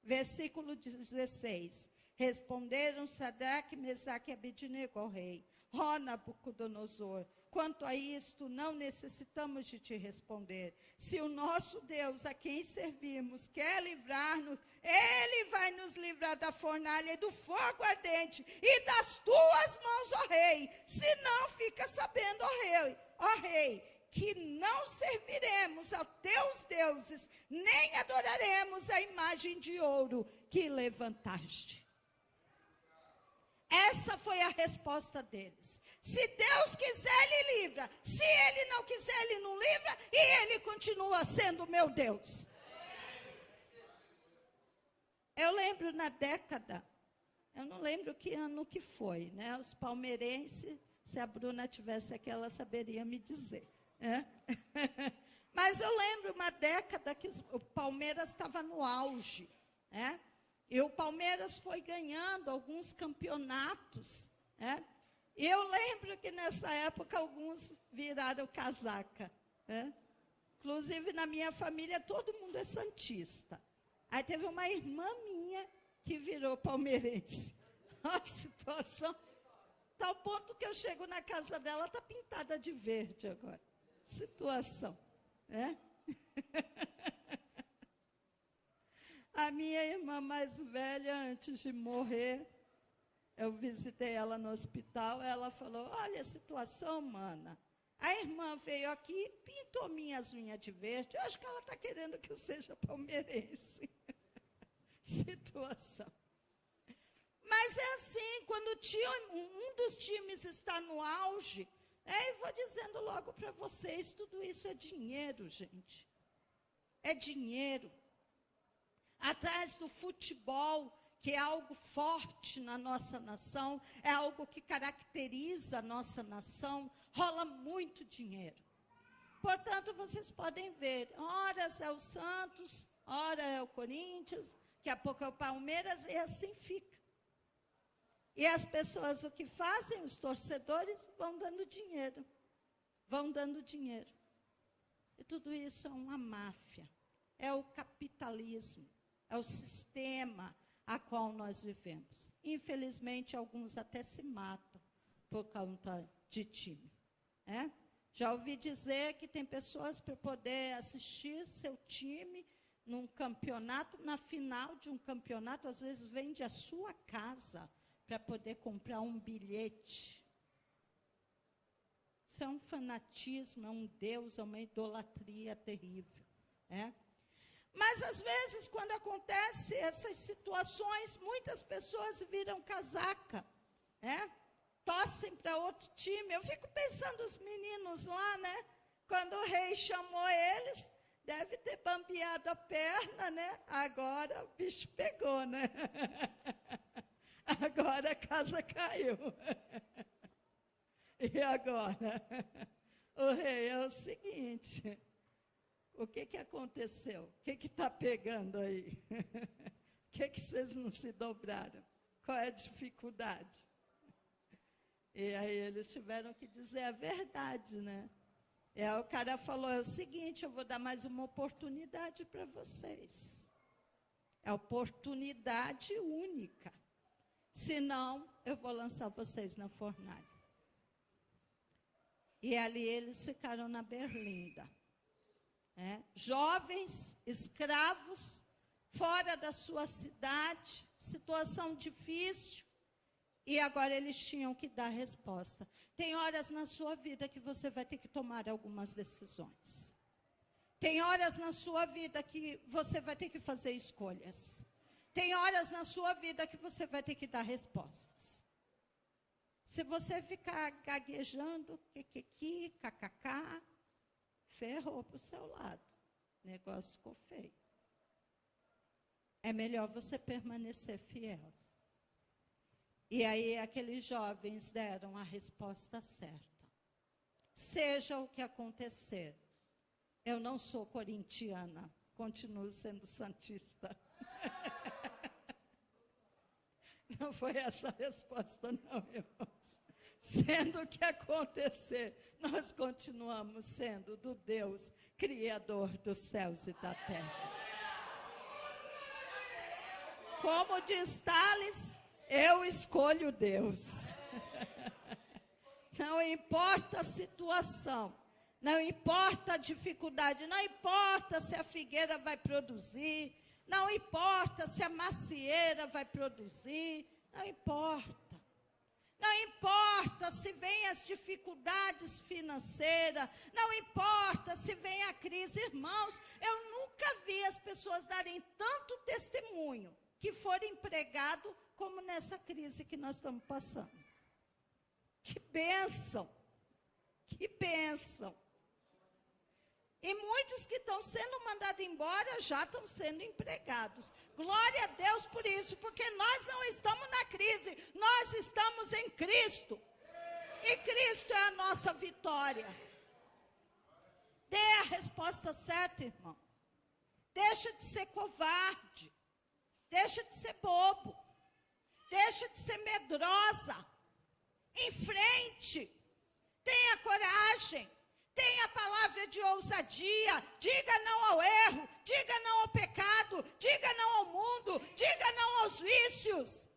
Versículo 16. Responderam Sadraque, Mesaque e Abednego ao rei: ó Nabucodonosor, quanto a isto, não necessitamos de te responder. Se o nosso Deus, a quem servimos, quer livrar-nos, Ele vai nos livrar da fornalha e do fogo ardente e das tuas mãos, ó rei. Se não, fica sabendo, ó rei, que não serviremos aos teus deuses, nem adoraremos a imagem de ouro que levantaste. Essa foi a resposta deles. Se Deus quiser, Ele livra. Se Ele não quiser, Ele não livra. E Ele continua sendo meu Deus. Eu lembro na década, eu não lembro que ano que foi, né? Os palmeirenses, se a Bruna tivesse aqui, ela saberia me dizer. Né? Mas eu lembro uma década que o Palmeiras estava no auge, né? E o Palmeiras foi ganhando alguns campeonatos, né? E eu lembro que nessa época alguns viraram casaca, né? Inclusive na minha família todo mundo é santista. Aí teve uma irmã minha que virou palmeirense. A situação, tal ponto que eu chego na casa dela, está pintada de verde agora. Situação, né? A minha irmã mais velha, antes de morrer, eu visitei ela no hospital, ela falou: olha a situação, mana. A irmã veio aqui e pintou minhas unhas de verde. Eu acho que ela está querendo que eu seja palmeirense. Situação. Mas é assim, quando um dos times está no auge, eu vou dizendo logo para vocês, tudo isso é dinheiro, gente. É dinheiro. Atrás do futebol, que é algo forte na nossa nação, é algo que caracteriza a nossa nação, rola muito dinheiro. Portanto, vocês podem ver, horas é o Santos, ora é o Corinthians, daqui a pouco é o Palmeiras, e assim fica. E as pessoas, o que fazem, os torcedores, vão dando dinheiro. Vão dando dinheiro. E tudo isso é uma máfia. É o capitalismo. É o sistema a qual nós vivemos. Infelizmente, alguns até se matam por conta de time. Né? Já ouvi dizer que tem pessoas para poder assistir seu time num campeonato, na final de um campeonato, às vezes vende a sua casa para poder comprar um bilhete. Isso é um fanatismo, é um Deus, é uma idolatria terrível. Né? Mas, às vezes, quando acontecem essas situações, muitas pessoas viram casaca, né? Torcem para outro time. Eu fico pensando, os meninos lá, né? Quando o rei chamou eles, deve ter bambeado a perna, né? Agora o bicho pegou, né? Agora a casa caiu. E agora? O rei é o seguinte... O que aconteceu? O que está pegando aí? O que vocês não se dobraram? Qual é a dificuldade? E aí eles tiveram que dizer a verdade, né? E aí o cara falou, é o seguinte, eu vou dar mais uma oportunidade para vocês. É oportunidade única. Senão, eu vou lançar vocês na fornalha. E ali eles ficaram na berlinda. Jovens, escravos, fora da sua cidade, situação difícil, e agora eles tinham que dar resposta. Tem horas na sua vida que você vai ter que tomar algumas decisões. Tem horas na sua vida que você vai ter que fazer escolhas. Tem horas na sua vida que você vai ter que dar respostas. Se você ficar gaguejando, kkk, ferrou para o seu lado. O negócio ficou feio. É melhor você permanecer fiel. E aí aqueles jovens deram a resposta certa. Seja o que acontecer, eu não sou corintiana, continuo sendo santista. Não foi essa a resposta, não, irmãos. Sendo o que acontecer, nós continuamos sendo do Deus Criador dos céus e da terra. Como diz Tales, eu escolho Deus. Não importa a situação, não importa a dificuldade, não importa se a figueira vai produzir, não importa se a macieira vai produzir, não importa. Não importa se vem as dificuldades financeiras, não importa se vem a crise. Irmãos, eu nunca vi as pessoas darem tanto testemunho que foram empregados como nessa crise que nós estamos passando. Que bênção! Que bênção! E muitos que estão sendo mandados embora já estão sendo empregados. Glória a Deus por isso, porque nós não estamos na crise, nós estamos em Cristo. E Cristo é a nossa vitória. Dê a resposta certa, irmão. Deixa de ser covarde. Deixa de ser bobo. Deixa de ser medrosa. Em frente. Tenha coragem. Tenha palavra de ousadia, diga não ao erro, diga não ao pecado, diga não ao mundo, diga não aos vícios.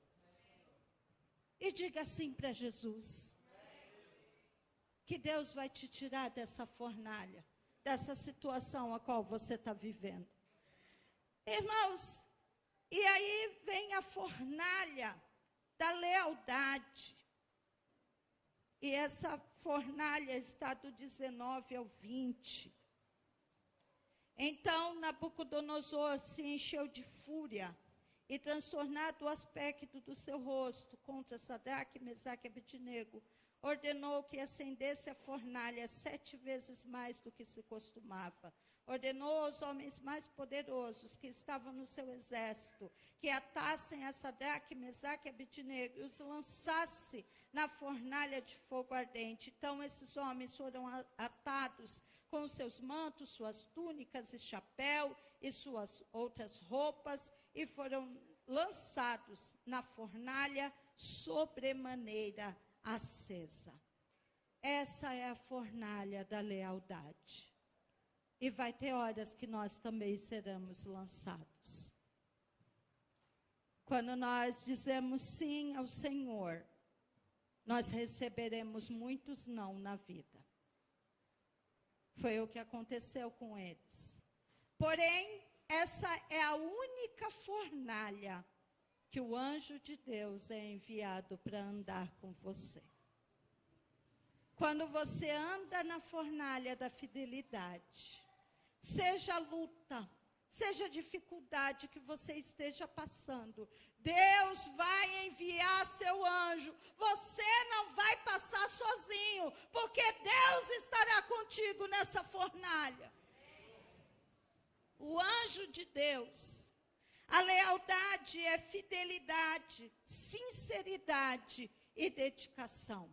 E diga sim para Jesus. Que Deus vai te tirar dessa fornalha, dessa situação a qual você está vivendo. Irmãos, e aí vem a fornalha da lealdade. E essa fornalha está do 19 ao 20. Então Nabucodonosor se encheu de fúria e, transtornado o aspecto do seu rosto contra Sadraque, Mesaque e Abednego, ordenou que acendesse a fornalha 7 vezes mais do que se costumava. Ordenou aos homens mais poderosos que estavam no seu exército que atassem a Sadraque, Mesaque e Abednego e os lançasse na fornalha de fogo ardente. Então esses homens foram atados com os seus mantos, suas túnicas e chapéu e suas outras roupas e foram lançados na fornalha sobremaneira acesa. Essa é a fornalha da lealdade. E vai ter horas que nós também seremos lançados. Quando nós dizemos sim ao Senhor, nós receberemos muitos não na vida. Foi o que aconteceu com eles. Porém, essa é a única fornalha que o anjo de Deus é enviado para andar com você. Quando você anda na fornalha da fidelidade, seja luta, seja dificuldade que você esteja passando, Deus vai enviar seu anjo. Você não vai passar sozinho, porque Deus estará contigo nessa fornalha. O anjo de Deus. A lealdade é fidelidade, sinceridade e dedicação.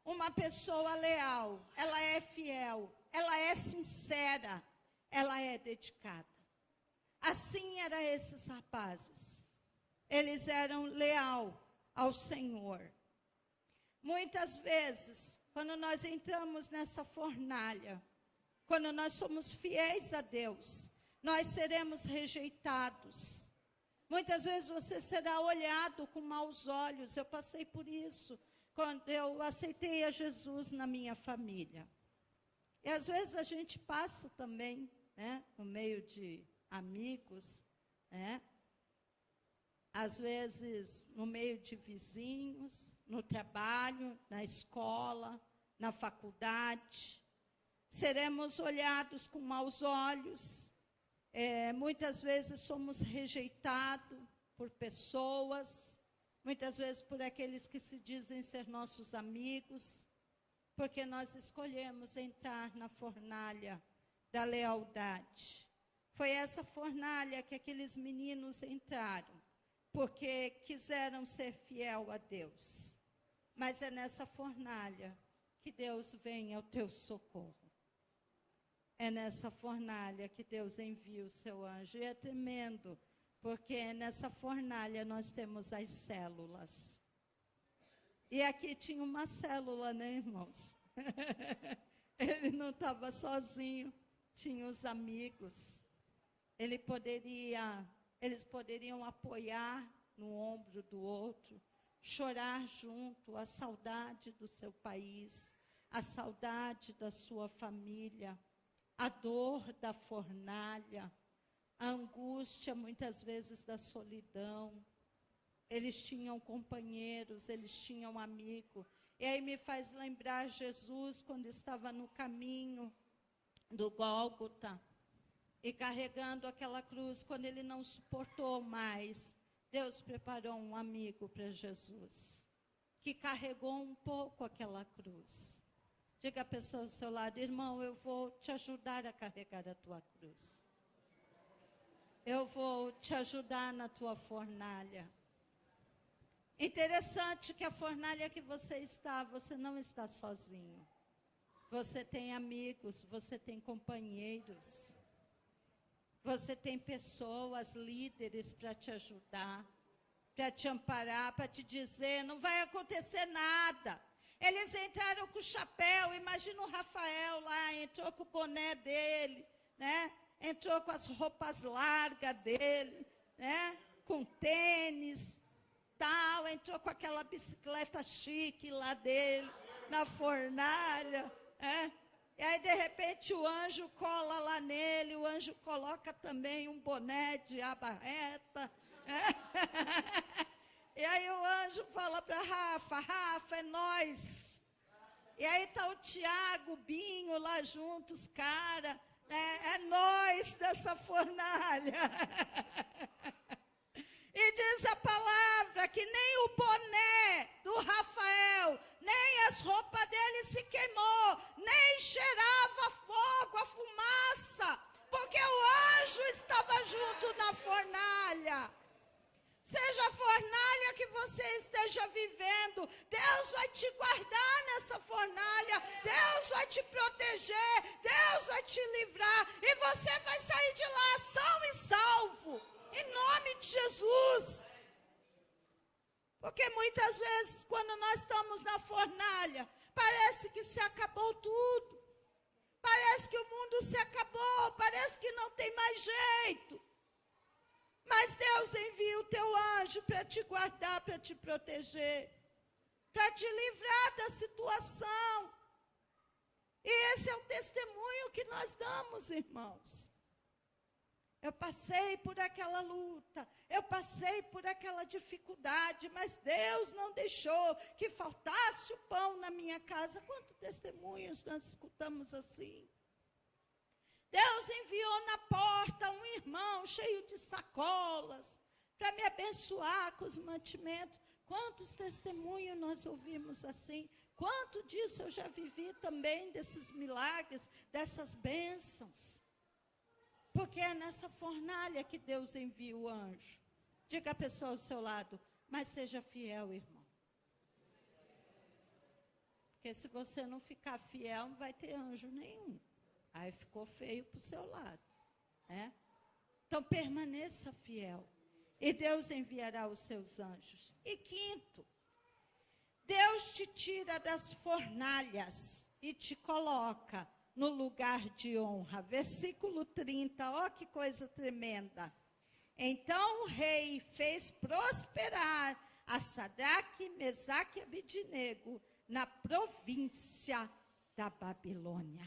Uma pessoa leal, ela é fiel, ela é sincera, ela é dedicada. Assim eram esses rapazes. Eles eram leal ao Senhor. Muitas vezes, quando nós entramos nessa fornalha, quando nós somos fiéis a Deus, nós seremos rejeitados. Muitas vezes você será olhado com maus olhos. Eu passei por isso quando eu aceitei a Jesus na minha família. E às vezes a gente passa também né? No meio de amigos, né? Às vezes no meio de vizinhos, no trabalho, na escola, na faculdade. Seremos olhados com maus olhos. Muitas vezes somos rejeitados por pessoas, muitas vezes por aqueles que se dizem ser nossos amigos, porque nós escolhemos entrar na fornalha da lealdade. Foi essa fornalha que aqueles meninos entraram, porque quiseram ser fiel a Deus. Mas é nessa fornalha que Deus vem ao teu socorro. É nessa fornalha que Deus envia o seu anjo. E é tremendo, porque nessa fornalha nós temos as células. E aqui tinha uma célula, né, irmãos? Ele não estava sozinho, tinha os amigos. Eles poderiam apoiar no ombro do outro, chorar junto, a saudade do seu país, a saudade da sua família, a dor da fornalha, a angústia, muitas vezes, da solidão. Eles tinham companheiros, eles tinham amigos. E aí me faz lembrar Jesus, quando estava no caminho do Gólgota, e carregando aquela cruz, quando ele não suportou mais, Deus preparou um amigo para Jesus, que carregou um pouco aquela cruz. Diga a pessoa ao seu lado: irmão, eu vou te ajudar a carregar a tua cruz. Eu vou te ajudar na tua fornalha. Interessante que a fornalha que você não está sozinho. Você tem amigos, você tem companheiros. Você tem pessoas, líderes para te ajudar, para te amparar, para te dizer, não vai acontecer nada. Eles entraram com o chapéu, imagina o Rafael lá, entrou com o boné dele, né? Entrou com as roupas largas dele, né? Com tênis, tal, entrou com aquela bicicleta chique lá dele, na fornalha, né? E aí, de repente, o anjo cola lá nele, o anjo coloca também um boné de aba reta. E aí o anjo fala para Rafa, é nós. E aí está o Tiago, o Binho lá juntos, cara, é nós dessa fornalha. E diz a palavra que nem o boné do Rafael, nem as roupas dele se queimou, nem cheirava fogo, a fumaça, porque o anjo estava junto na fornalha. Seja a fornalha que você esteja vivendo, Deus vai te guardar nessa fornalha, Deus vai te proteger, Deus vai te livrar, e você vai sair de lá são e salvo. Em nome de Jesus. Porque muitas vezes, quando nós estamos na fornalha, parece que se acabou tudo. Parece que o mundo se acabou, parece que não tem mais jeito. Mas Deus envia o teu anjo para te guardar, para te proteger, para te livrar da situação. E esse é o testemunho que nós damos, irmãos. Eu passei por aquela luta, eu passei por aquela dificuldade, mas Deus não deixou que faltasse o pão na minha casa. Quantos testemunhos nós escutamos assim? Deus enviou na porta um irmão cheio de sacolas para me abençoar com os mantimentos. Quantos testemunhos nós ouvimos assim? Quanto disso eu já vivi também, desses milagres, dessas bênçãos. Porque é nessa fornalha que Deus envia o anjo. Diga a pessoa ao seu lado, mas seja fiel, irmão. Porque se você não ficar fiel, não vai ter anjo nenhum. Aí ficou feio para o seu lado, né? Então permaneça fiel. E Deus enviará os seus anjos. E quinto, Deus te tira das fornalhas e te coloca no lugar de honra. Versículo 30, ó que coisa tremenda. Então o rei fez prosperar a Sadraque, Mesaque e Abidinego na província da Babilônia.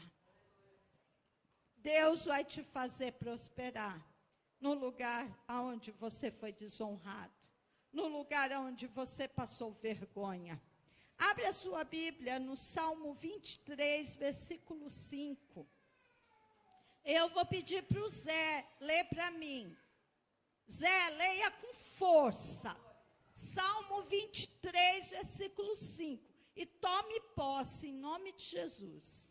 Deus vai te fazer prosperar no lugar onde você foi desonrado, no lugar onde você passou vergonha. Abre a sua Bíblia no Salmo 23, versículo 5. Eu vou pedir para o Zé ler para mim. Zé, leia com força. Salmo 23, versículo 5. E tome posse em nome de Jesus.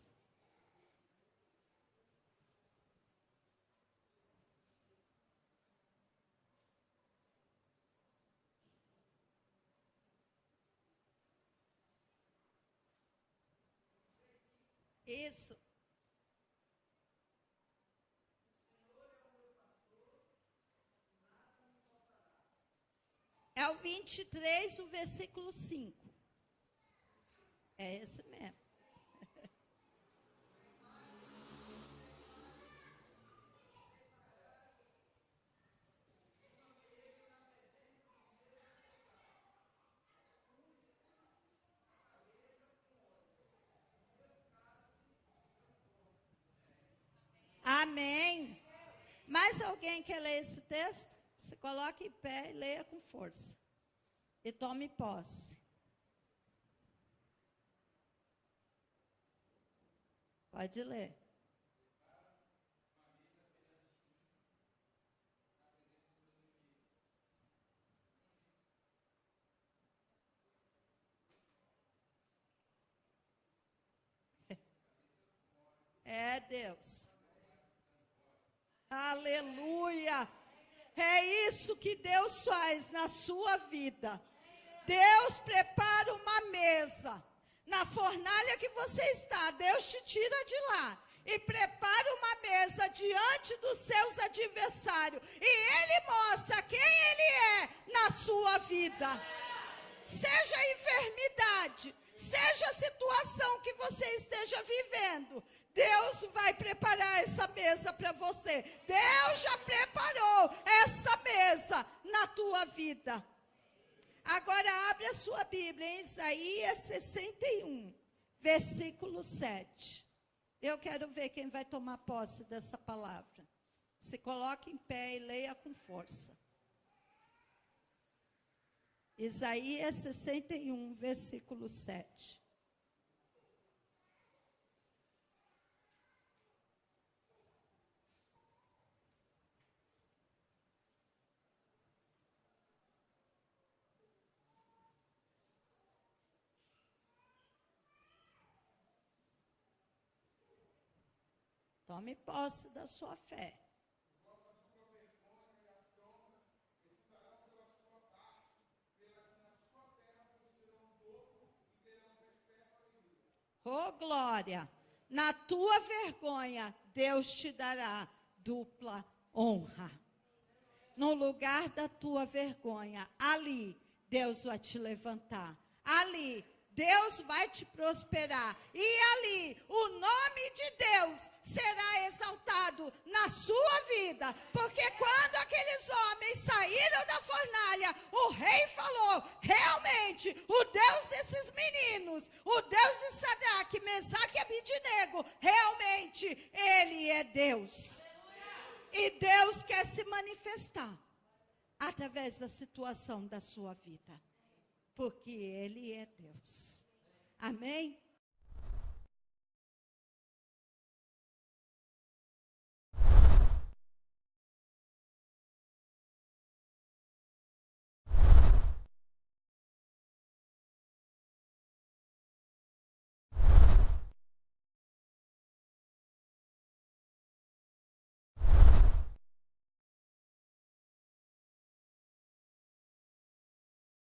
Isso. É o 23, o versículo 5. É esse mesmo. Amém. Mais alguém quer ler esse texto? Se coloque em pé e leia com força. E tome posse. Pode ler. É Deus. Aleluia. É isso que Deus faz na sua vida. Deus prepara uma mesa. Na fornalha que você está, Deus te tira de lá e prepara uma mesa diante dos seus adversários. E Ele mostra quem Ele é na sua vida. Seja a enfermidade, seja a situação que você esteja vivendo, Deus vai preparar essa mesa para você. Deus já preparou essa mesa na tua vida. Agora abre a sua Bíblia em Isaías 61, versículo 7. Eu quero ver quem vai tomar posse dessa palavra. Se coloque em pé e leia com força. Isaías 61, versículo 7. Tome posse da sua fé. Oh, glória! Na tua vergonha, Deus te dará dupla honra. No lugar da tua vergonha, ali, Deus vai te levantar. Ali, Deus vai te prosperar. E ali, o nome de Deus será exaltado na sua vida. Porque quando aqueles homens saíram da fornalha, o rei falou, realmente, o Deus desses meninos, o Deus de Sadraque, Mesaque e Abidinego, realmente, Ele é Deus. E Deus quer se manifestar através da situação da sua vida. Porque Ele é Deus. Amém?